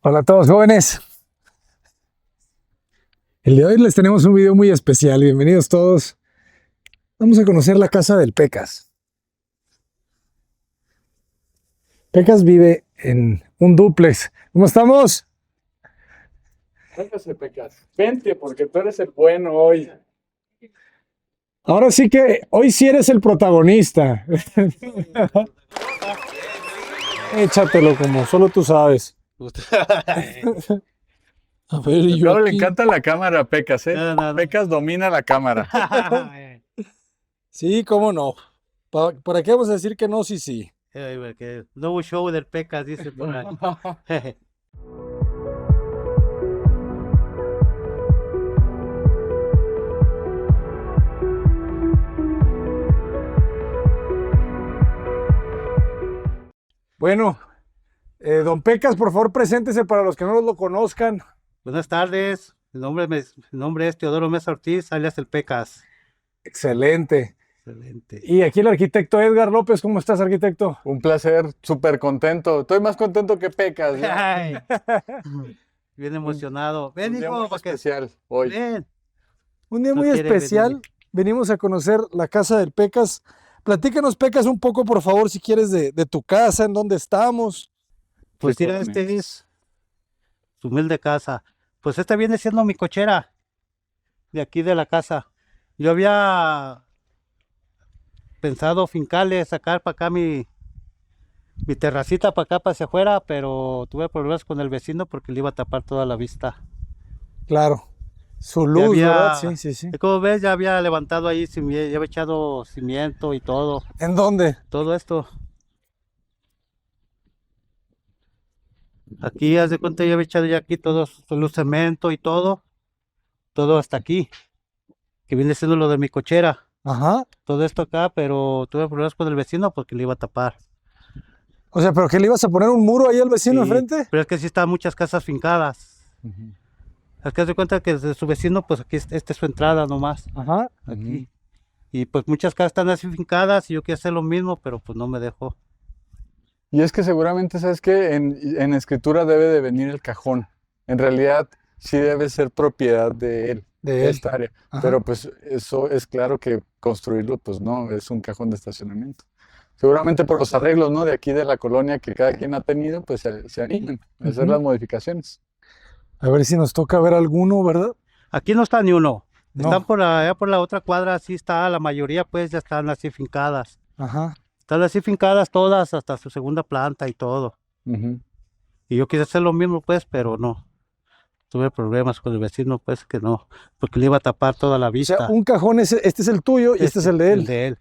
Hola a todos jóvenes. El día de hoy les tenemos un video muy especial. Bienvenidos todos. Vamos a conocer la casa del Pecas. Pecas vive en un dúplex. ¿Cómo estamos? Véngase, Pecas. Vente, porque tú eres el bueno hoy. Ahora sí que hoy sí eres el protagonista. Échatelo como solo tú sabes. A ver, y yo Claro, le aquí. encanta la cámara a Pecas, ¿eh? No. Pecas domina la cámara. Sí, cómo no. ¿Para qué vamos a decir que no? Sí, sí. Porque nuevo show del Pecas, dice por ahí. Bueno, don Pecas, por favor, preséntese para los que no lo conozcan. Buenas tardes, mi nombre es Teodoro Mesa Ortiz, alias el Pecas. Excelente. Excelente. Y aquí el arquitecto Edgar López. ¿Cómo estás, arquitecto? Un placer, súper contento. Estoy más contento que Pecas. ¿Ya? Ay, bien emocionado. Ven, Un día hijo, muy para que especial hoy. ven. Un día No muy quiere especial. venir. Venimos a conocer la casa del Pecas. Platícanos, Pecas, un poco, por favor, si quieres, de tu casa, en dónde estamos. Pues Qué mira, cosa, este es su humilde casa. Pues esta viene siendo mi cochera de aquí de la casa. Yo había pensado fincarle, sacar para acá mi terracita para acá, para hacia afuera, pero tuve problemas con el vecino porque le iba a tapar toda la vista. Claro. Su Ya luz, había, ¿verdad? Sí, sí, sí. como ves, ya había levantado ahí, ya había echado cimiento y todo ¿En dónde? esto. Aquí, haz de cuenta, ya había echado ya aquí todo el cemento y todo hasta aquí, que viene siendo lo de mi cochera. Ajá. Todo esto acá, pero tuve problemas con el vecino porque le iba a tapar. O sea, ¿pero qué le ibas a poner un muro ahí al vecino Sí, enfrente? pero es que sí están muchas casas fincadas. Ujú. Es que haz de cuenta que desde su vecino, pues aquí esta es su entrada nomás, Ajá. aquí. Y pues muchas casas están así fincadas y yo quería hacer lo mismo, pero pues no me dejó. Y es que seguramente, ¿sabes qué? En escritura debe de venir el cajón. En realidad, sí debe ser propiedad de él, De él. esta área. Ajá. Pero pues eso es claro que construirlo, pues no, es un cajón de estacionamiento. Seguramente por los arreglos, ¿no? De aquí de la colonia que cada quien ha tenido, pues se animan a hacer Ujú. las modificaciones. A ver si nos toca ver alguno, ¿verdad? Aquí no está ni uno. No. Están por allá por la otra cuadra, así está, la mayoría pues ya están así fincadas. Ajá. Están así fincadas todas hasta su segunda planta y todo. Ujú. Y yo quise hacer lo mismo pues, pero no. Tuve problemas con el vecino pues que no, porque le iba a tapar toda la O sea, vista. un cajón, este es el tuyo y este es el de él. El de él.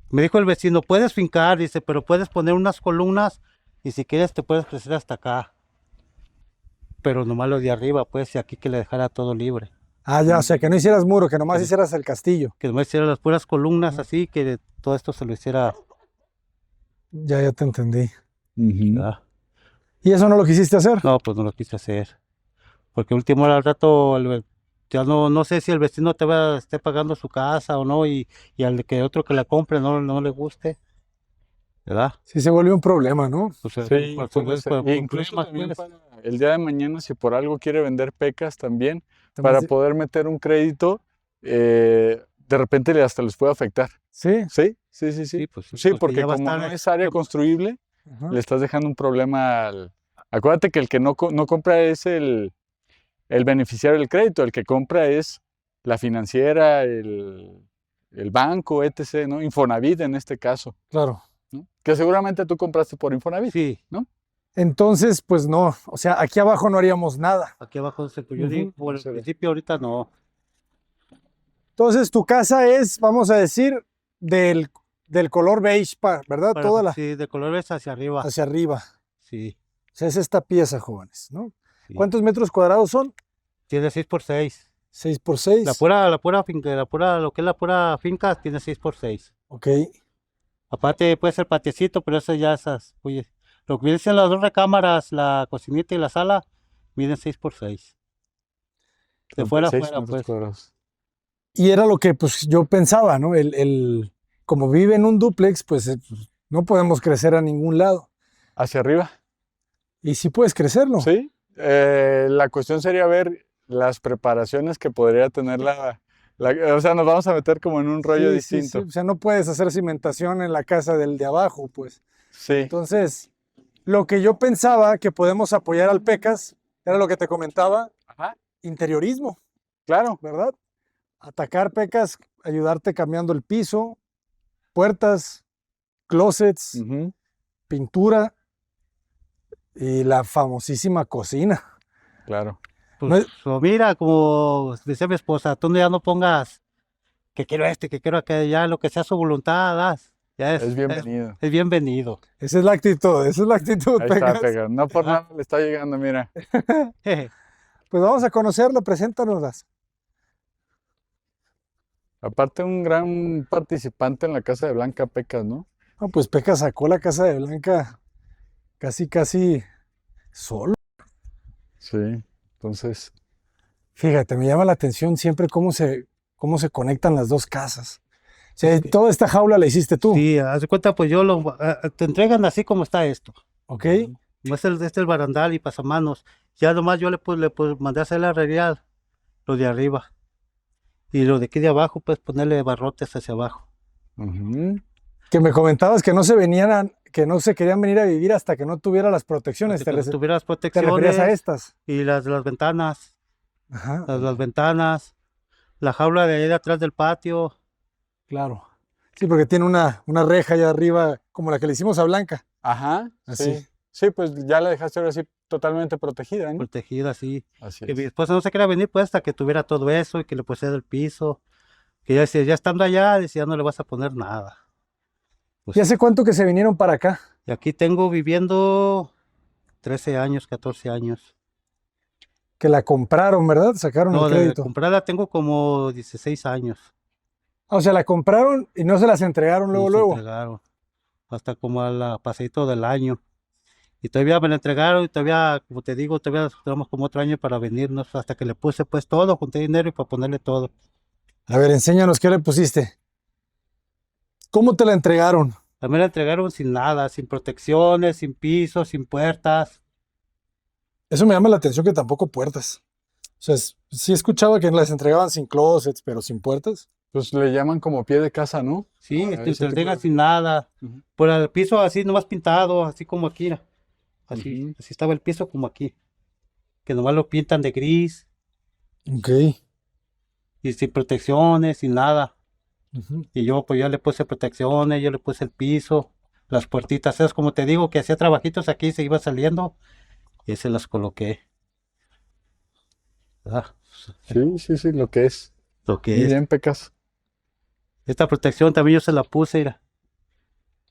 Me dijo el vecino, puedes fincar, dice, pero puedes poner unas columnas y si quieres te puedes crecer hasta acá. Pero nomás lo de arriba, pues, y aquí que le dejara todo libre. Ah, ya, o sea, que no hicieras muro, que nomás Que- hicieras el castillo. Que nomás hiciera las puras columnas así, que todo esto se lo hiciera. Ya te entendí. Ujú. ¿Verdad? ¿Y eso no lo quisiste hacer? No, pues no lo quise hacer. Porque último al rato, ya no sé si el vecino esté pagando su casa o no, y al que otro que la compre no le guste. ¿Verdad? Sí, se volvió un problema, ¿no? Pues, Sí, pues, puede pues, ser. pues, E incluso problemas, también pues. para el día de mañana, si por algo quiere vender Pecas también, También para sí. poder meter un crédito, de repente hasta les puede afectar. Sí. Sí, sí, sí, sí. Sí, pues, Sí, porque porque ya va a como estar- no es área construible, Ajá. le estás dejando un problema al... Acuérdate que el que no compra es el beneficiario del crédito, el que compra es la financiera, el banco, etc., ¿no? Infonavit en este caso, Claro. ¿no? Que seguramente tú compraste por Infonavit, Sí, ¿no? Entonces, pues no. O sea, aquí abajo no haríamos nada. aquí abajo yo Ujú. digo, por el Se ve. principio ahorita no. Entonces, tu casa es, vamos a decir, del color beige, ¿verdad? Toda la Sí, de colores hacia arriba. hacia arriba. Sí, O sea, es esta pieza, jóvenes, ¿no? sí. ¿Cuántos metros cuadrados son? Tiene 6x6. 6 por 6. La pura finca, lo que es la pura finca tiene 6x6. Ok. Aparte puede ser patiecito, pero eso ya oye, lo que vienen siendo las dos recámaras, la cocinita y la sala, miden 6x6. De fuera a 36 fuera, metros pues. cuadrados. Y era lo que pues yo pensaba, ¿no? Como vive en un dúplex, pues no podemos crecer a ningún lado. Hacia arriba, Y sí puedes crecerlo. ¿sí? La cuestión sería ver las preparaciones que podría tener o sea, nos vamos a meter como en un rollo distinto. O sea, no puedes hacer cimentación en la casa del de abajo, pues. Sí. Entonces, lo que yo pensaba que podemos apoyar al PECAS, era lo que te comentaba, Ajá. interiorismo, Claro. ¿verdad? Atacar PECAS, ayudarte cambiando el piso, puertas, closets, Ujú. pintura y la famosísima cocina. Claro. Pues, mira, como decía mi esposa, tú ya no pongas que quiero que quiero aquello, ya lo que sea su voluntad, ya Es bienvenido. Es bienvenido. Esa es la actitud, Ahí está, PECAS. Pega. No por nada le está llegando, mira. Pues vamos a conocerla, preséntanoslas. Aparte, un gran participante en la casa de Blanca Pecas, ¿no? No, pues PECAS sacó la casa de Blanca casi solo. Sí. Entonces, Fíjate, me llama la atención siempre cómo se conectan las dos casas. O sea, toda esta jaula la hiciste tú, Sí, haz de cuenta, pues te entregan así como está esto. ¿ok? Como es el barandal y pasamanos. Ya nomás yo le mandé a hacer la herrería, lo de arriba. Y lo de aquí de abajo, pues ponerle barrotes hacia abajo. ujú. Que me comentabas que no se querían venir a vivir hasta que no tuviera las protecciones. Hasta que no tuviera las ¿Te referías a protecciones estas? y las ventanas, Ajá, las ventanas, la jaula de ahí de atrás del patio. claro. Sí, porque tiene una reja allá arriba, como la que le hicimos a Blanca. Ajá. Así. Sí. Sí, pues ya la dejaste ahora sí totalmente protegida, ¿no? Protegida así. Así Que mi es. esposa no se quería venir pues hasta que tuviera todo eso y que le pusiera el piso. Que ya decía, ya estando allá, decía, no le vas a poner nada. Pues, ¿Y hace cuánto que se vinieron para acá? y aquí tengo viviendo 13 años, 14 años. Que la compraron, ¿verdad? Sacaron No, el de crédito. comprarla tengo como 16 años. O sea, la compraron y no se las entregaron luego, Nos luego. entregaron. Hasta como a pasadito del año. Y todavía me la entregaron y todavía, como te digo, todavía tenemos como otro año para venirnos. Hasta que le puse pues todo, junté dinero y para ponerle todo. A ver, enséñanos qué le pusiste. ¿Cómo te la entregaron? También la entregaron sin nada, sin protecciones, sin pisos, sin puertas. Eso me llama la atención, que tampoco puertas. O sea, sí escuchaba que las entregaban sin closets, pero sin puertas. Pues le llaman como pie de casa, ¿no? Sí, Ah, te ese tipo entregan de- sin nada. Ujú. Por el piso así, nomás pintado, así como aquí. Mira. Así, Ujú. así estaba el piso como aquí. Que nomás lo pintan de gris Ok. y sin protecciones, sin nada. Ujú. Y yo pues ya le puse protecciones, yo le puse el piso, las puertitas, esas como te digo que hacía trabajitos aquí, se iba saliendo y se las coloqué. ¿Verdad? Sí, lo que es. Lo que Muy es. bien, Pecas. Esta protección también yo se la puse, mira.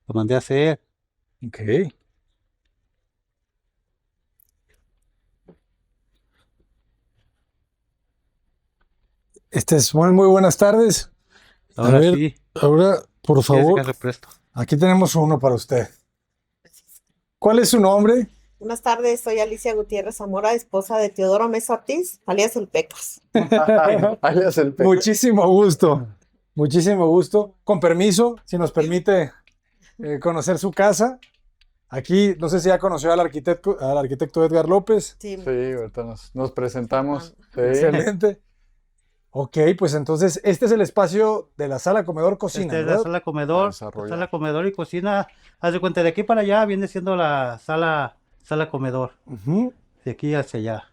Lo mandé a hacer. Ok. Muy buenas tardes. Ahora ver, sí, Ahora, por ese favor, que represto. aquí tenemos uno para usted. ¿Cuál es su nombre? Buenas tardes, soy Alicia Gutiérrez Zamora, esposa de Teodoro Mesa Ortiz, alias El Pecas. Alias el Pecas. Muchísimo gusto. Muchísimo gusto. Con permiso, si nos permite conocer su casa. Aquí, no sé si ya conoció al arquitecto Edgar López. Sí, Sí, ahorita nos presentamos. Sí. Excelente. Ok, pues entonces este es el espacio de la sala, comedor, cocina, Esta es la ¿verdad? sala A comedor, desarrollar. sala comedor y cocina. Haz de cuenta, de aquí para allá viene siendo la sala comedor. Ujú. De aquí hacia allá.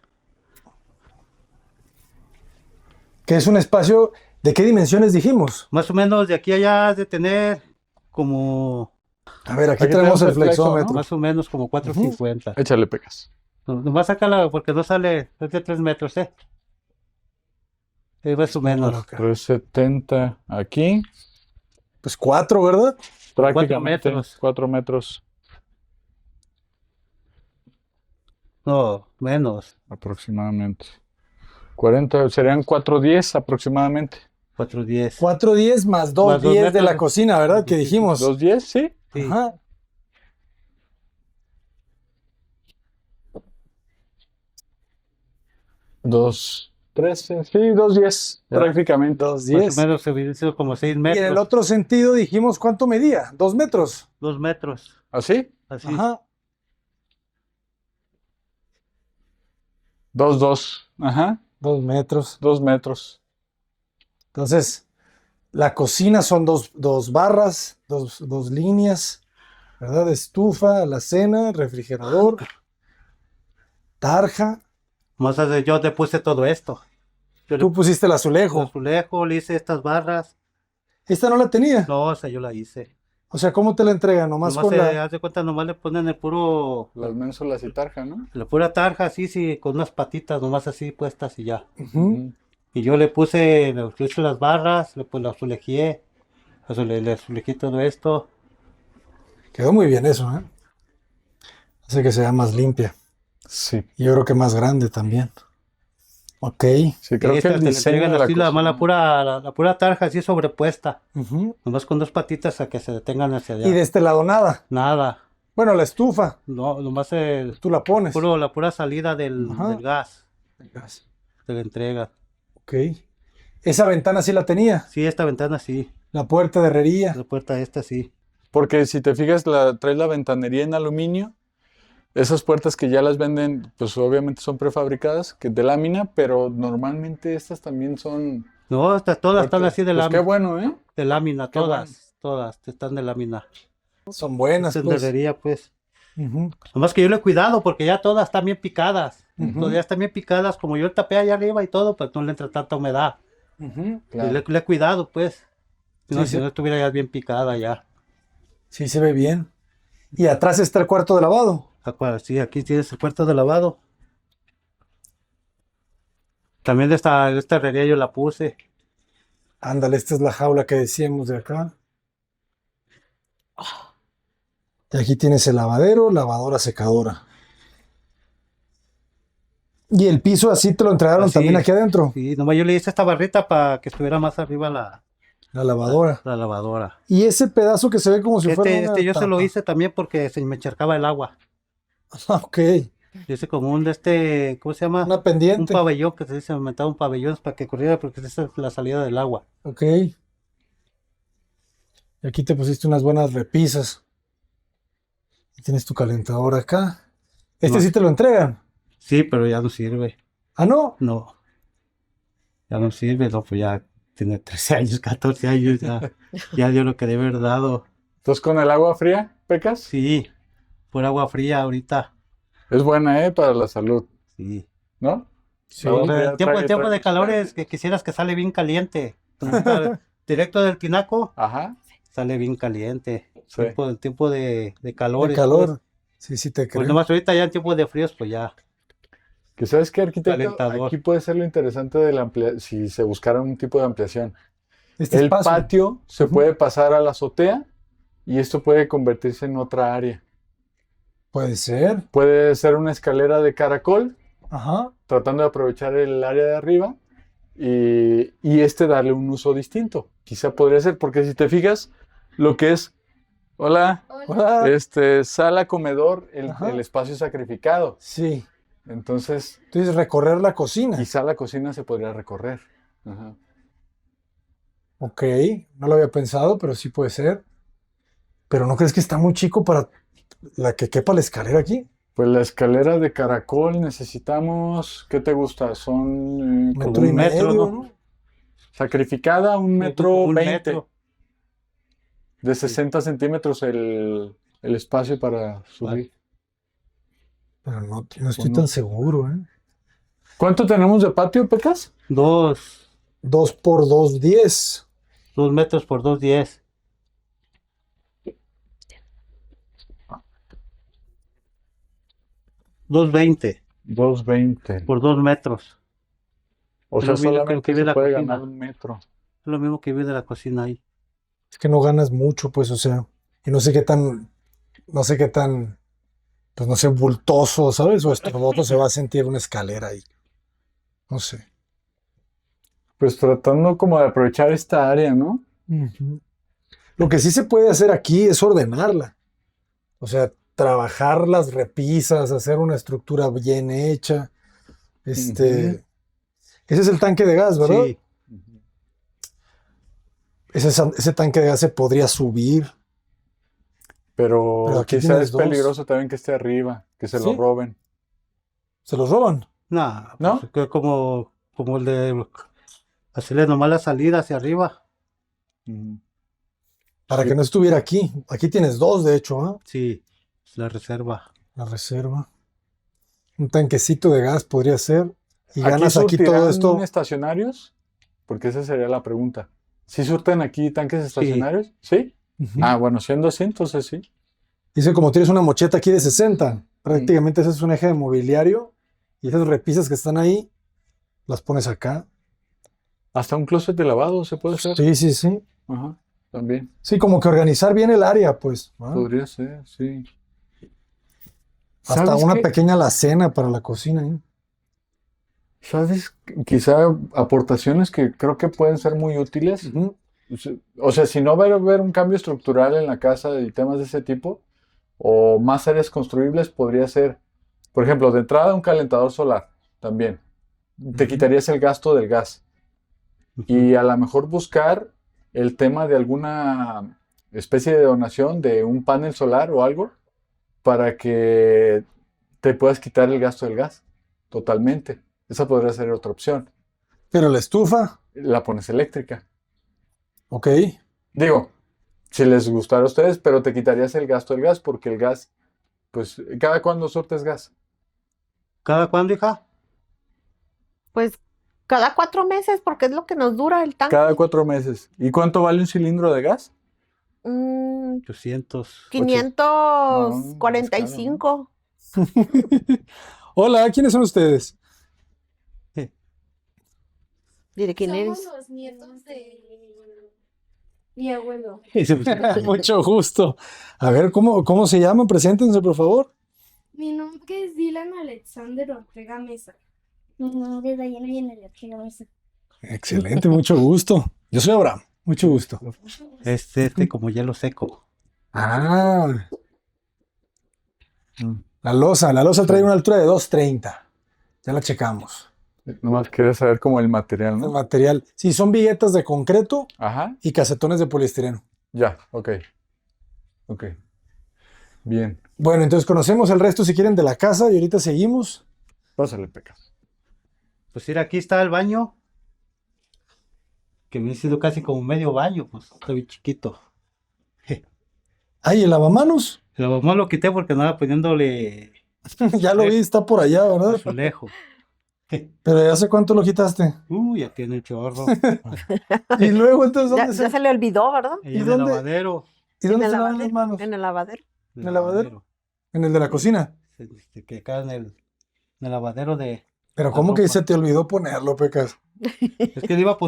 Que es un espacio, ¿de qué dimensiones dijimos? Más o menos de aquí a allá has de tener como, A ver, aquí Aquí tenemos tenemos el el flexo, flexómetro. más o menos como 450. Échale, Pecas. Nomás sácala porque no sale, es de 3 metros, más o menos. Bueno, acá. 370 aquí. Pues 4, ¿verdad? Prácticamente metros. 4 metros No, menos, aproximadamente. 40, serían 410 aproximadamente. 410. 410 más Más dos 210 de la metros. cocina, ¿verdad? Que Sí, sí, sí. dijimos. 210, sí. Sí. Ajá. Dos 13, sí, 210 Ya. prácticamente. Más 210. o menos se hubiera sido como 6 Y en metros. el otro sentido dijimos, ¿cuánto medía? 2 metros. 2 metros. ¿Así? Así. Ajá. 2, ajá, 2 metros. 2 metros. Entonces, la cocina son dos barras, dos líneas, ¿verdad? Estufa, alacena, refrigerador, tarja. Más yo le puse todo esto. Yo le Tú pusiste el puse el azulejo. azulejo, le hice estas barras. Esta no la tenía. No, o sea, yo la hice. O sea, ¿cómo te la entregan? Nomás Nomás con se la... haz de cuenta, nomás le ponen el puro, Las ménsulas y tarja, ¿no? la pura tarja, así, sí, con unas patitas nomás así puestas y ya. Ujú. Ujú. Y yo le hice las barras, le azulejé, le azulejé todo esto. Quedó muy bien eso, ¿eh? Hace que sea más limpia. Sí, Y yo creo que más grande también. Ok. sí, creo Y que esta el te le diseño entregan de la así la cocina- la pura tarja así sobrepuesta. Ujú. Nomás con dos patitas a que se detengan hacia allá. Y de este lado nada. Nada. Bueno, la estufa, No, nomás tú la pones. la pura salida Ajá. del gas. Se le entrega. Ok. Esa ventana sí la tenía. Sí, esta ventana sí. La puerta de herrería. La puerta esta sí. Porque si te fijas, traes la ventanería en aluminio. Esas puertas que ya las venden, pues obviamente son prefabricadas, que de lámina, pero normalmente estas también son... No, todas están fuertes. así de Pues qué lámina. bueno, ¿eh? De lámina, Qué bueno. todas están de lámina. Son buenas, Es de pues. herrería, pues. Ujú. Nomás que yo le he cuidado porque ya todas están bien picadas. Ujú. Todavía están bien picadas, como yo el tapé allá arriba y todo, pues no le entra tanta humedad. Ujú. Y le he cuidado, pues. Sí, No, sí. si no estuviera ya bien picada ya. Sí, se ve bien. Y atrás está el cuarto de lavado. Sí, aquí tienes el cuarto de lavado. También de esta herrería yo la puse. Ándale, esta es la jaula que decíamos de acá. Y aquí tienes el lavadero, lavadora, secadora. Y el piso así te lo entregaron Así. también aquí adentro. Sí, nomás yo le hice esta barrita para que estuviera más arriba La lavadora. la lavadora. Y ese pedazo que se ve como si fuera una Yo se lo tapa. hice también porque se me encharcaba el agua. Ah, ok. Yo hice como ¿cómo se llama? Una Un pendiente. pabellón que se dice, me inventaba un pabellón para que corriera porque esa es la salida del agua. Ok. Y aquí te pusiste unas buenas repisas. Y tienes tu calentador acá. Este No. sí te lo entregan. Sí, pero ya no sirve. Ah, no. No. Ya no sirve, no, pues ya tiene 13 años, 14 años, ya dio lo que debe haber dado. Entonces, con el agua fría, ¿pecas? Sí, por agua fría ahorita. Es buena, ¿eh? Para la salud, Sí. ¿no? Sí. Agua O sea, fría el tiempo trae- de calor es que quisieras que sale bien caliente. Directo del tinaco, Ajá, sale bien caliente. sí. El tiempo de calor. De calor. Sí, sí te creo. Pues nomás ahorita ya en tiempo de fríos, pues ya. Que sabes qué, arquitecto, Calentador. aquí puede ser lo interesante de la si se buscara un tipo de ampliación. Este El espacio. patio se Ujú. puede pasar a la azotea y esto puede convertirse en otra área. Puede ser. Puede ser una escalera de caracol, Ajá. tratando de aprovechar el área de arriba y darle un uso distinto. Quizá podría ser, porque si te fijas, lo que es, hola, Hola. sala, comedor, Ajá. el espacio sacrificado. Sí. Entonces, Tú dices recorrer la cocina. quizá la cocina se podría recorrer. Ajá. Ok. No lo había pensado, pero sí puede ser. Pero ¿no crees que está muy chico para la que quepa la escalera aquí? Pues la escalera de caracol necesitamos, ¿qué te gusta? Son como Metro y un metro, medio, ¿no? ¿no? sacrificada, 1,20 m, metro. de 60 centímetros el espacio para subir. Pero no estoy Bueno. tan seguro, ¿eh? ¿Cuánto tenemos de patio, Pecas? 2 por 2, 10. 2 metros por 2,10. $2.20 2,20. por 2 metros. O Es sea, lo mismo que solamente vive se la puede cocina. ganar 1 metro. Es lo mismo que vive de la cocina ahí. Es que no ganas mucho, pues, o sea. Y no sé qué tan, pues no sé, bultoso, ¿sabes? O estorboso se va a sentir una escalera ahí. No sé. Pues tratando como de aprovechar esta área, ¿no? Ujú. Lo que sí se puede hacer aquí es ordenarla. O sea, trabajar las repisas, hacer una estructura bien hecha. Ese es el tanque de gas, ¿verdad? Sí, Ese tanque de gas se podría subir. Pero Pero aquí quizá tienes es dos. peligroso también que esté arriba, que se lo Sí. roben. ¿Se los roban? No, ¿No? pues, que como el de hacerle nomás la salida hacia arriba. Para que no estuviera aquí. Aquí tienes dos, de hecho, ¿ah? Sí, es la reserva. La reserva. Un tanquecito de gas podría ser. Y ¿Aquí ganas aquí todo surtirán esto. estacionarios? Porque esa sería la pregunta. ¿Sí surten aquí tanques Sí. estacionarios? ¿Sí? Ujú. Ah, bueno, siendo así, entonces sí. Dice, como tienes una mocheta aquí de 60, prácticamente ese es un eje de mobiliario. Y esas repisas que están ahí, las pones acá. Hasta un closet de lavado se puede hacer. Sí, sí, sí. Ajá, también. Sí, como que organizar bien el área, pues. ¿Ah? Podría ser, sí. Hasta ¿Sabes una qué? pequeña alacena para la cocina, ¿eh? ¿Sabes? Quizá aportaciones que creo que pueden ser muy útiles. Ujú. O sea, si no va a haber un cambio estructural en la casa y temas de ese tipo, o más áreas construibles, podría ser, por ejemplo, de entrada un calentador solar también. Te Ujú. quitarías el gasto del gas. Y a lo mejor buscar el tema de alguna especie de donación de un panel solar o algo para que te puedas quitar el gasto del gas totalmente. Esa podría ser otra opción. Pero la estufa, La pones eléctrica. ok. Digo, si les gustara a ustedes, pero te quitarías el gasto del gas porque el gas, pues, ¿cada cuándo surtes gas? ¿Cada cuándo, hija? Pues cada 4 meses, porque es lo que nos dura el tanque. Cada 4 meses. ¿Y cuánto vale un cilindro de gas? 800. 545. Hola, ¿quiénes son ustedes? Diré quién Somos eres. los nietos de mi abuelo. Mucho gusto. A ver, ¿cómo se llaman? Preséntense, por favor. Mi nombre es Dylan Alexander Ortega Mesa. Mi nombre es Dayana Yaneli Ortega Mesa. Excelente, mucho gusto. Yo soy Abraham, mucho gusto. Como hielo seco. Ah, la losa trae una altura de 2.30. Ya la checamos. Nomás quería saber como el material, El ¿no? material. Sí, son viguetas de concreto Ajá, y casetones de poliestireno. ya, ok. Ok. Bien. Bueno, entonces conocemos el resto si quieren de la casa y ahorita seguimos. Pásale, Peca. Pues mira, aquí está el baño. Que me ha sido casi como medio baño, pues está bien chiquito. Ay, el lavamanos. La mamá lo quité porque andaba poniéndole Ya lo vi, está por allá, ¿verdad? azulejo. Pero ya sé cuánto lo quitaste. Ya tiene el chorro. Y luego, entonces, Ya, ¿dónde ya se le olvidó, ¿verdad? Ahí ¿Y en el dónde? lavadero. ¿Y En dónde el se lavan las lavadero. manos? En el lavadero. ¿En el lavadero? En el de la cocina. Que acá en el lavadero de Pero la ¿cómo que ropa. se te olvidó ponerlo, Pecas? Es que le iba a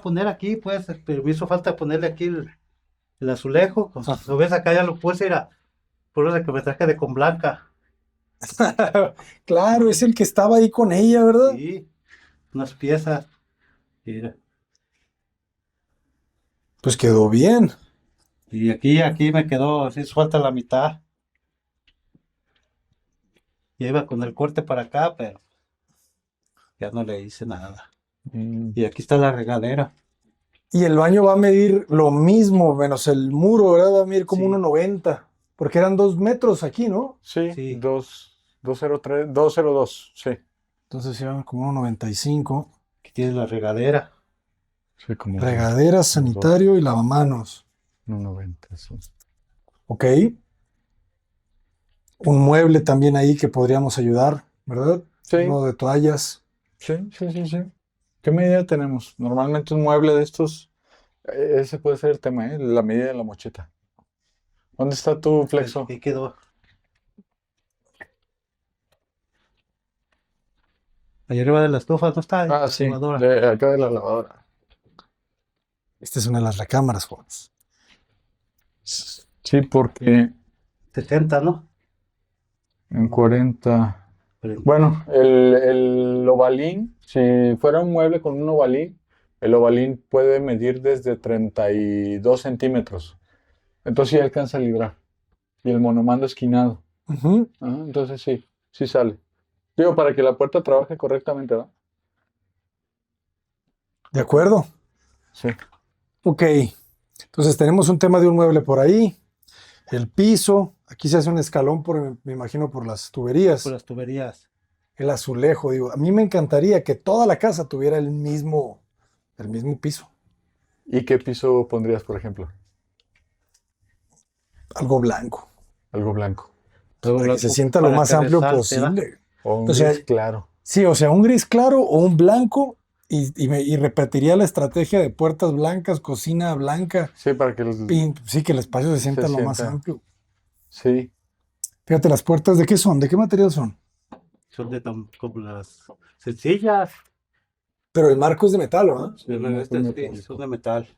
poner aquí, pues, pero me hizo falta ponerle aquí el azulejo. Pues, lo ves acá, ya lo puse, era por eso de que me traje de con Blanca. Claro, es el que estaba ahí con ella, ¿verdad? Sí, unas piezas. Mira. Pues quedó bien. Y aquí me quedó, sí, hizo falta la mitad. Ya iba con el corte para acá, pero ya no le hice nada. Y aquí está la regadera. Y el baño va a medir lo mismo, menos el muro, ¿verdad? Va a medir como Sí. 1.90. Porque eran 2 metros aquí, ¿no? Sí, Sí. 203, 202, sí. Entonces iban como 1.95. Aquí tiene la regadera. Sí, como Regadera, sanitario y lavamanos. 190, sí. Ok. Un mueble también ahí que podríamos ayudar, ¿verdad? Sí. Uno de toallas. Sí. ¿Qué medida tenemos? Normalmente un mueble de estos, ese puede ser el tema, ¿eh? La medida de la mocheta. ¿Dónde está tu flexo? Aquí quedó. Allá arriba de la estufa, ¿no está? Ah, La sí, lavadora. de acá de la lavadora. Esta es una de las recámaras, jóvenes. Sí, porque 60, ¿no? en 40... Pero- Bueno, el ovalín, si fuera un mueble con un ovalín, el ovalín puede medir desde 32 centímetros. Entonces sí alcanza a librar. Y el monomando esquinado. Ujú. Ajá, entonces sí sale. Digo, para que la puerta trabaje correctamente, ¿no? De acuerdo. Sí. Ok. Entonces tenemos un tema de un mueble por ahí. El piso. Aquí se hace un escalón, me imagino, por las tuberías. Por las tuberías. el azulejo. Digo, a mí me encantaría que toda la casa tuviera el mismo piso. ¿Y qué piso pondrías, por ejemplo? Algo blanco. Algo blanco. Para que se sienta lo para más que amplio resalte, ¿verdad? posible. O un O sea, gris claro. Sí, o sea, un gris claro o un blanco y repetiría la estrategia de puertas blancas, cocina blanca. Sí, para que Sí, que el espacio se sienta lo más sienta. amplio. Sí. Fíjate, las puertas, ¿de qué son? ¿De qué material son? Son como las sencillas. Pero el marco es de metal, ¿verdad? Sí, son de metal.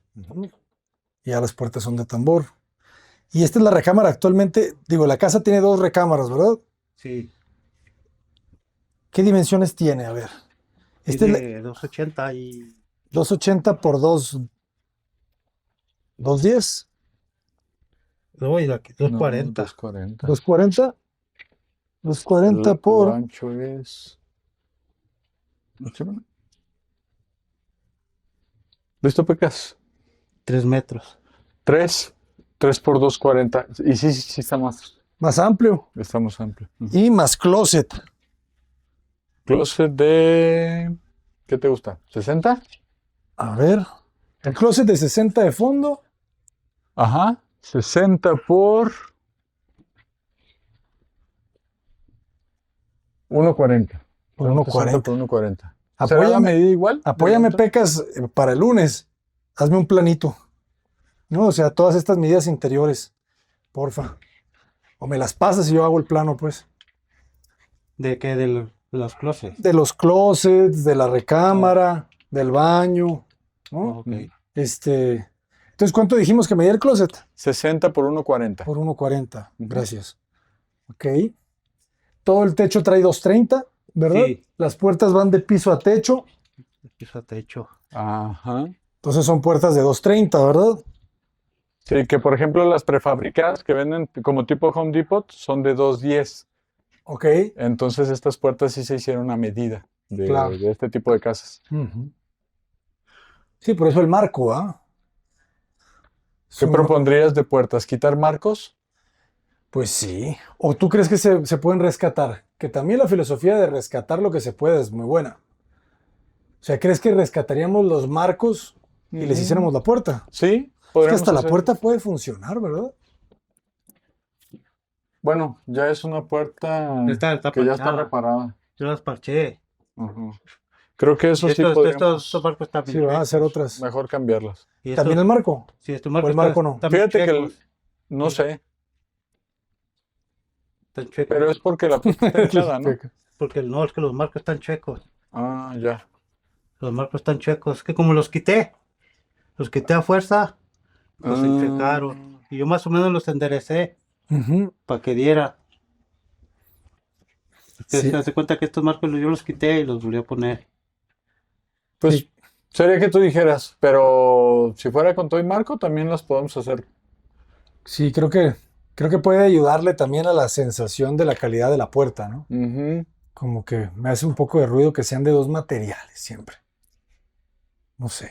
Y ya las puertas son de tambor. Y esta es la recámara actualmente. Digo, la casa tiene 2 recámaras, ¿verdad? Sí. ¿Qué dimensiones tiene? A ver. Este es Tiene 280 y 280 por 210. no, y aquí 240. 240. 240. 240 Lo por. ancho es. ¿Listo, Pecas? 3 metros. 3 por 240. Y sí está Más amplio. estamos amplio. Ujú. Y más closet. Closet de. ¿Qué te gusta? ¿60? A ver. El closet de 60 de fondo. Ajá. 60 por 1.40. Por 60 1.40. por 1.40. ¿Será la Apóyame, medida igual? apóyame, ¿De dentro? Pecas, para el lunes. Hazme un planito. ¿No? O sea, todas estas medidas interiores. Porfa. O me las pasas y yo hago el plano, pues. ¿De qué? De los closets. De los closets, de la recámara, del baño. ¿no? Ok. Entonces, ¿cuánto dijimos que medía el closet? 60 por 1.40. Por 1.40. Ujú. Gracias. Ok. Todo el techo trae 230, ¿verdad? Sí. Las puertas van de piso a techo. Piso a techo. Ajá. Entonces son puertas de 230, ¿verdad? Sí, que por ejemplo las prefabricadas que venden como tipo Home Depot son de 210. Ok. Entonces estas puertas sí se hicieron a medida Claro. de este tipo de casas. Ujú. Sí, por eso el marco, ¿ah? ¿Qué propondrías de puertas? ¿Quitar marcos? Pues sí. ¿O tú crees que se pueden rescatar? Que también la filosofía de rescatar lo que se puede es muy buena. O sea, ¿crees que rescataríamos los marcos y les hiciéramos la puerta? Sí, Es que podríamos hasta la hacer- puerta puede funcionar, ¿verdad? Bueno, ya es una puerta Está que ya está parchada. reparada. Yo las parché. Ujú. Creo que eso sí Estos podríamos marcos están Sí, va a hacer otras. mejor cambiarlas. Y ¿También el marco? sí, estos ¿O marcos el marco no? están bien Fíjate que chuecos, no sé, están chuecos. pero es porque la puerta está hinchada, ¿no? Porque no, es que los marcos están chuecos. Ah, ya. Los marcos están chuecos. Es que como los quité a fuerza, los Ah. enchecaron. Y yo más o menos los enderecé Ujú. para que diera. Sí. Se hace cuenta que estos marcos yo los quité y los volví a poner. Pues Sí. sería que tú dijeras, pero si fuera con todo y marco, también las podemos hacer. Sí, creo que puede ayudarle también a la sensación de la calidad de la puerta, ¿no? Ujú. Como que me hace un poco de ruido que sean de 2 materiales siempre. No sé.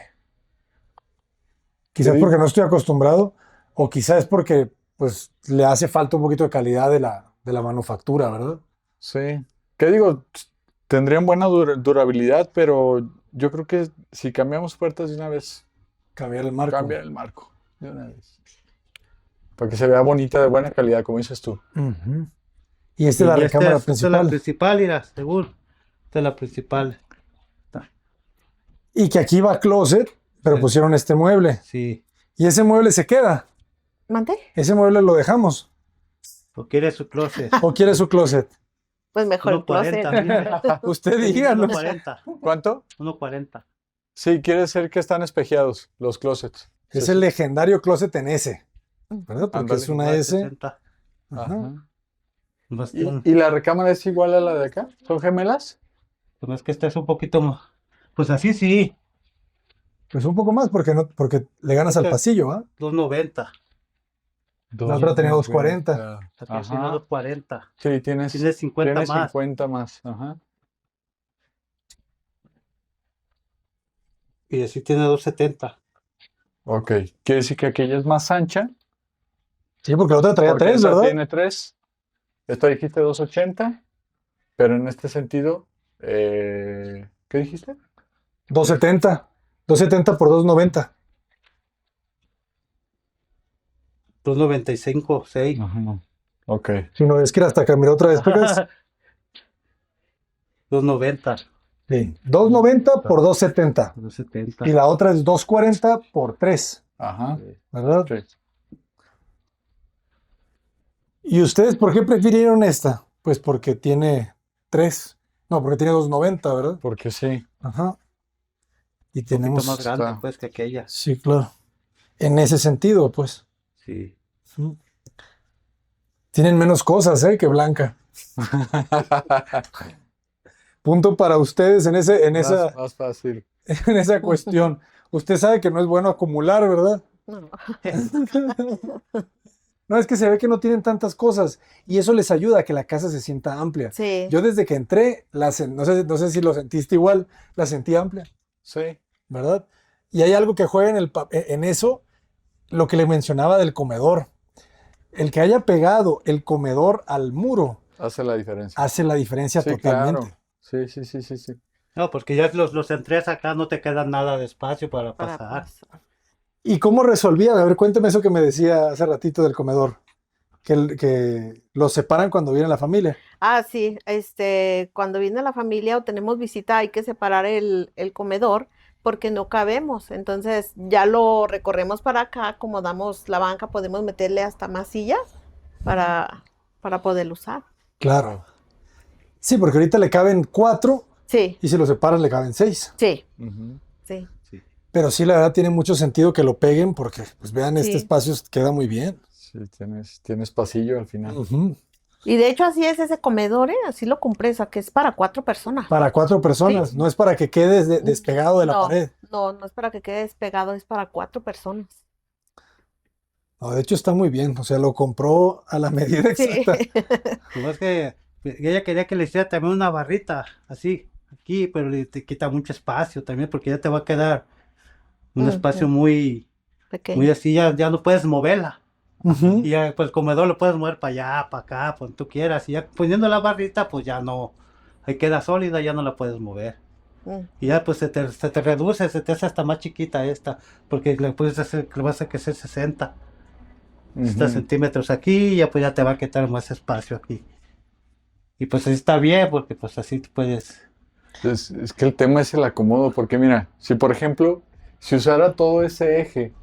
Quizás Sí. porque no estoy acostumbrado, o quizás es porque pues le hace falta un poquito de calidad de la manufactura, ¿verdad? Sí. ¿Qué digo? Tendrían buena durabilidad, pero yo creo que si cambiamos puertas de una vez, Cambiar el marco. cambiar el marco de una vez. Para que se vea bonita, de buena calidad, como dices tú. Ujú. Y esta es la recámara Esta es la principal. principal, mira, seguro. Esta es la principal. Y que aquí va closet, pero Sí. pusieron este mueble. Sí. Y ese mueble se queda. ¿Mande? Ese mueble lo dejamos. ¿O quiere su closet? ¿O quiere su closet? Pues mejor el 1.40, closet. mira. Usted díganos. 1.40. ¿Cuánto? 1.40. Sí, quiere decir que están espejeados los closets. Es Sí, el sí. legendario closet en S, ¿verdad? Porque Ándale. es una S. 60. Ajá. Ajá. Nomás ¿Y la recámara es igual a la de acá? ¿Son gemelas? pues es que esta es un poquito más. Pues así sí, Pues un poco más porque le ganas al Sí. pasillo, ¿ah? 2.90. La otra tenía 2.40. Aquí tiene Ajá. 2.40. Sí, tienes Tiene 50 tienes más. 50 más. Ajá. Y así tiene 2.70. Ok. Quiere decir que aquella es más ancha. Sí, porque la otra traía Porque 3, esa ¿verdad? tiene 3. Esta dijiste 2.80. Pero en este sentido, ¿qué dijiste? 270. 270 por 290. 295, 6. Ajá. Ok. Si no, es que era hasta que miré otra vez. Pegas. 290, Sí. 290 por 270. 270. Y la otra es 240 por 3. Ajá. ¿Verdad? Sí. ¿Y ustedes por qué prefirieron esta? Pues porque tiene 3. No, porque tiene 290, ¿verdad? Porque sí. Ajá. Y Un poquito tenemos. más grande, está. pues, que aquella. Sí, claro. En ese sentido, pues. Sí. Ujú. Tienen menos cosas, que Blanca. Punto para ustedes en esa, Más fácil. en esa cuestión. Usted sabe que no es bueno acumular, ¿verdad? No. No, es que se ve que no tienen tantas cosas y eso les ayuda a que la casa se sienta amplia. Sí. Yo desde que entré, no sé si lo sentiste igual, la sentí amplia, Sí. ¿verdad? Y hay algo que juega en eso, lo que le mencionaba del comedor. El que haya pegado el comedor al muro Hace la diferencia. hace la diferencia Sí, totalmente. claro. Sí, sí, sí, sí, sí. No, porque ya los entres acá no te queda nada de espacio para Para pasar. pasar. ¿Y cómo resolvían? A ver, cuénteme eso que me decía hace ratito del comedor, que los separan cuando viene la familia. Ah, sí, cuando viene la familia o tenemos visita hay que separar el comedor porque no cabemos. Entonces ya lo recorremos para acá, acomodamos la banca, podemos meterle hasta más sillas para poderlo usar. Claro. Sí, porque ahorita le caben 4 Sí, y si lo separan le caben 6. sí, Ujú. sí. Sí. Pero sí, la verdad tiene mucho sentido que lo peguen porque, pues vean, este Sí. espacio queda muy bien. Sí, tienes pasillo al final. Ujú. Y de hecho así es ese comedor, así lo compré, o sea, que es para 4 personas. Para 4 personas, Sí. no es para que quede despegado de la No, pared. no es para que quede despegado, es para 4 personas. No, de hecho está muy bien, o sea, lo compró a la medida Sí. exacta. Como es que ella quería que le hiciera también una barrita, así, aquí, pero te quita mucho espacio también, porque ya te va a quedar un espacio Ujú, muy pequeño. así, ya no puedes moverla. Ujú. Y ya, pues el comedor lo puedes mover para allá, para acá, pues tú quieras. Y ya poniendo la barrita, pues ya no, ahí queda sólida, ya no la puedes mover. Mm. Y ya pues se te reduce, se te hace hasta más chiquita esta, porque le puedes hacer, le vas a que ser 60 Ujú. centímetros aquí, y ya pues ya te va a quitar más espacio aquí. Y pues así está bien, porque pues así tú puedes. Es que el tema es el acomodo, porque mira, si por ejemplo, si usara todo ese eje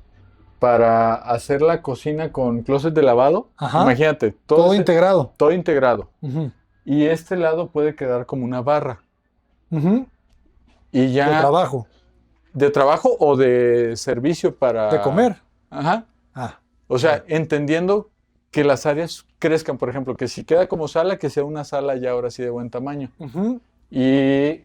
para hacer la cocina con closet de lavado, Ajá. imagínate, Todo integrado. todo integrado. Ujú. Y este lado puede quedar como una barra. Ujú. Y De ya trabajo, de trabajo o de servicio para... de comer. Ajá. Ah, O sea, entendiendo que las áreas crezcan, por ejemplo, que si queda como sala, que sea una sala ya ahora sí de buen tamaño. ujú. Y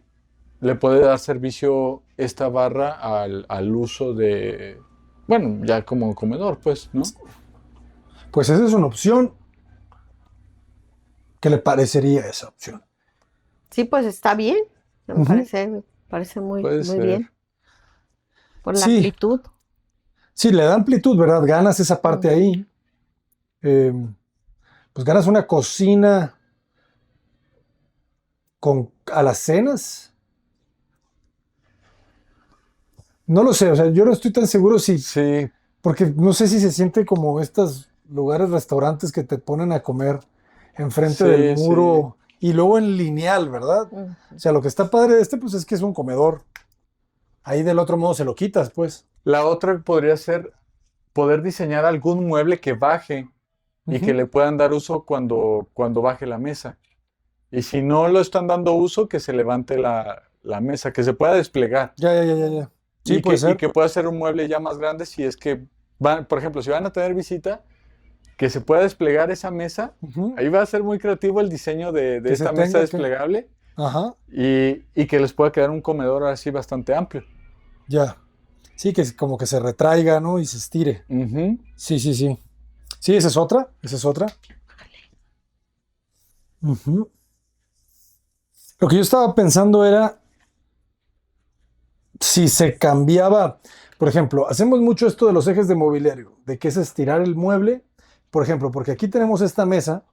le puede dar servicio esta barra al uso de, bueno, ya como comedor, pues, ¿no? Pues esa es una opción. ¿Qué le parecería esa opción? Sí, pues está bien. Me Ujú. parece muy, Puede muy ser. bien. Por la Sí. amplitud. Sí, le da amplitud, ¿verdad? Ganas esa parte Ujú. ahí. Pues ganas una cocina con alacenas. No lo sé, o sea, yo no estoy tan seguro si, Sí, porque no sé si se siente como estos lugares, restaurantes que te ponen a comer enfrente Sí, del muro y luego en lineal, ¿verdad? Ujú. O sea, lo que está padre de este, pues es que es un comedor. Ahí del otro modo se lo quitas, pues. la otra podría ser poder diseñar algún mueble que baje y que Ujú. le puedan dar uso cuando baje la mesa. Y si no lo están dando uso, que se levante la mesa, que se pueda desplegar. Ya. Sí, y puede ser. que pueda ser un mueble ya más grande si es que van, por ejemplo, si van a tener visita, que se pueda desplegar esa mesa. Ujú. Ahí va a ser muy creativo el diseño de Que se esta mesa tenga que- desplegable Ajá, y que les pueda quedar un comedor así bastante amplio. ya. Sí, que como que se retraiga, ¿no? Y se estire. Ujú. Sí. Sí, esa es otra. Esa es otra. Ujú. Lo que yo estaba pensando era si se cambiaba, por ejemplo, hacemos mucho esto de los ejes de mobiliario, de que es estirar el mueble, por ejemplo, porque aquí tenemos esta mesa,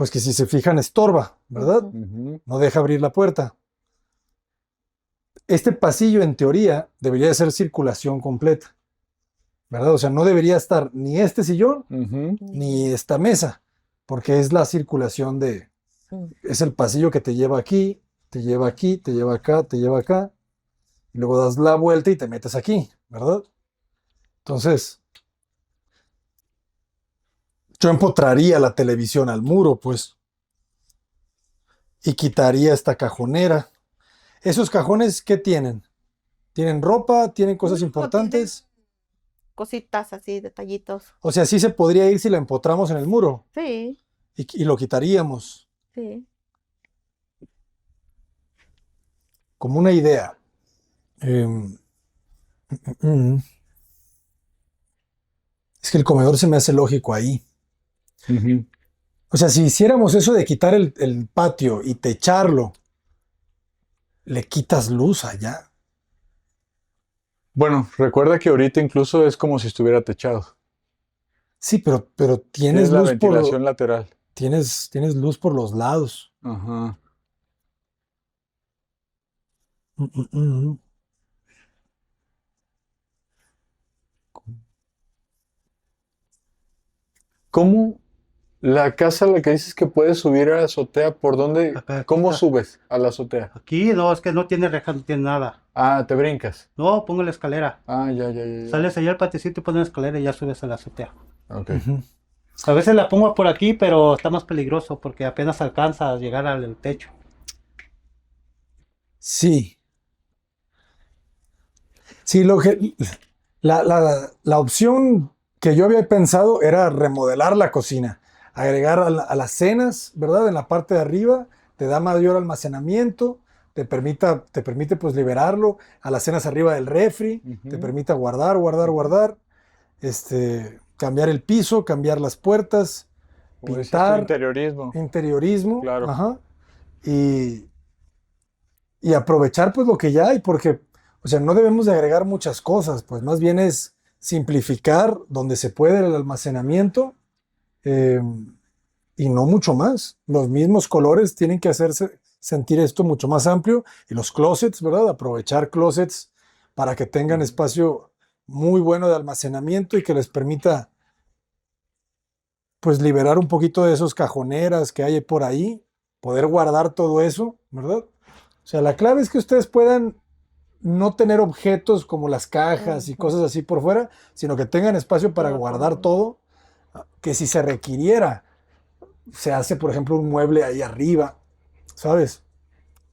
pues que si se fijan estorba, ¿verdad? Ujú. No deja abrir la puerta. Este pasillo, en teoría, debería de ser circulación completa, ¿verdad? O sea, no debería estar ni este sillón Ujú. ni esta mesa, porque es la circulación es el pasillo que te lleva aquí, te lleva aquí, te lleva acá, te lleva acá, y luego das la vuelta y te metes aquí, ¿verdad? Entonces, yo empotraría la televisión al muro, pues, y quitaría esta cajonera. ¿Esos cajones qué tienen? ¿Tienen ropa? ¿Tienen cosas No, importantes? Cositas así, detallitos. O sea, sí se podría ir si la empotramos en el muro Sí, y lo quitaríamos, sí. como una idea. Mm. Es que el comedor se me hace lógico ahí. Ujú. O sea, si hiciéramos eso de quitar el patio y techarlo, le quitas luz allá. Bueno, recuerda que ahorita incluso es como si estuviera techado. Sí, pero Tienes la ventilación lateral. tienes luz por los lados. Ajá. Mm. ¿Cómo la casa a la que dices que puedes subir a la azotea, por dónde, Acá, cómo está. subes a la azotea? Aquí no, es que no tiene reja, no tiene nada. Ah, te brincas. No, pongo la escalera. Ah, ya. Sales allá al patiecito y pones la escalera y ya subes a la azotea. Ok. Ujú. A veces la pongo por aquí, pero está más peligroso porque apenas alcanza a llegar al techo. Sí. Sí, la opción que yo había pensado era remodelar la cocina, agregar a las cenas, ¿verdad? En la parte de arriba, te da mayor almacenamiento, te permite pues liberarlo, a las cenas arriba del refri, te Ujú. permite guardar, cambiar el piso, cambiar las puertas, Como dices tú, pintar, interiorismo. interiorismo, Claro. ajá, y, y aprovechar pues lo que ya hay, porque, o sea, no debemos de agregar muchas cosas, pues más bien es simplificar donde se puede el almacenamiento eh, y no mucho más. Los mismos colores tienen que hacerse sentir esto mucho más amplio y los closets, ¿verdad? Aprovechar closets para que tengan espacio muy bueno de almacenamiento y que les permita pues liberar un poquito de esos cajoneras que hay por ahí, poder guardar todo eso, ¿verdad? O sea, la clave es que ustedes puedan no tener objetos como las cajas y cosas así por fuera, sino que tengan espacio para guardar todo, que si se requiriera, se hace, por ejemplo, un mueble ahí arriba, ¿sabes?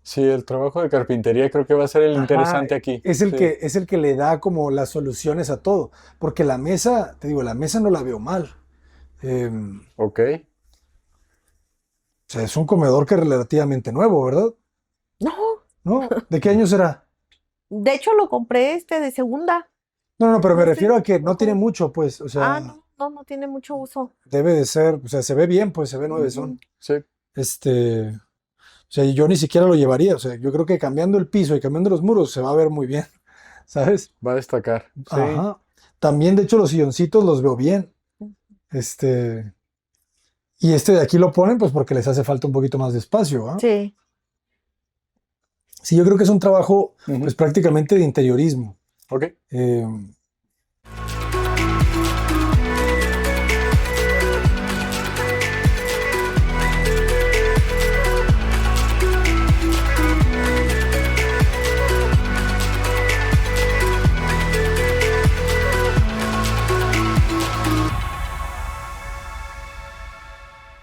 Sí, el trabajo de carpintería creo que va a ser el Ajá, interesante aquí. es el Sí. es el que le da como las soluciones a todo, porque la mesa, te digo, la mesa no la veo mal. Ok. O sea, es un comedor que es relativamente nuevo, ¿verdad? No, ¿No? ¿De qué año será? de hecho lo compré de segunda. No, pero me No sé, refiero a que no ojo. tiene mucho, pues, o sea, No tiene mucho uso. debe de ser, o sea, se ve bien, pues, se ve nuevezón. Sí. O sea, yo ni siquiera lo llevaría, o sea, yo creo que cambiando el piso y cambiando los muros se va a ver muy bien, ¿sabes? Va a destacar. Sí. Ajá. También, de hecho, los silloncitos los veo bien. Y de aquí lo ponen, pues, porque les hace falta un poquito más de espacio, ¿ah? Sí. Sí, yo creo que es un trabajo, Ujú. pues, prácticamente de interiorismo. Ok. Eh,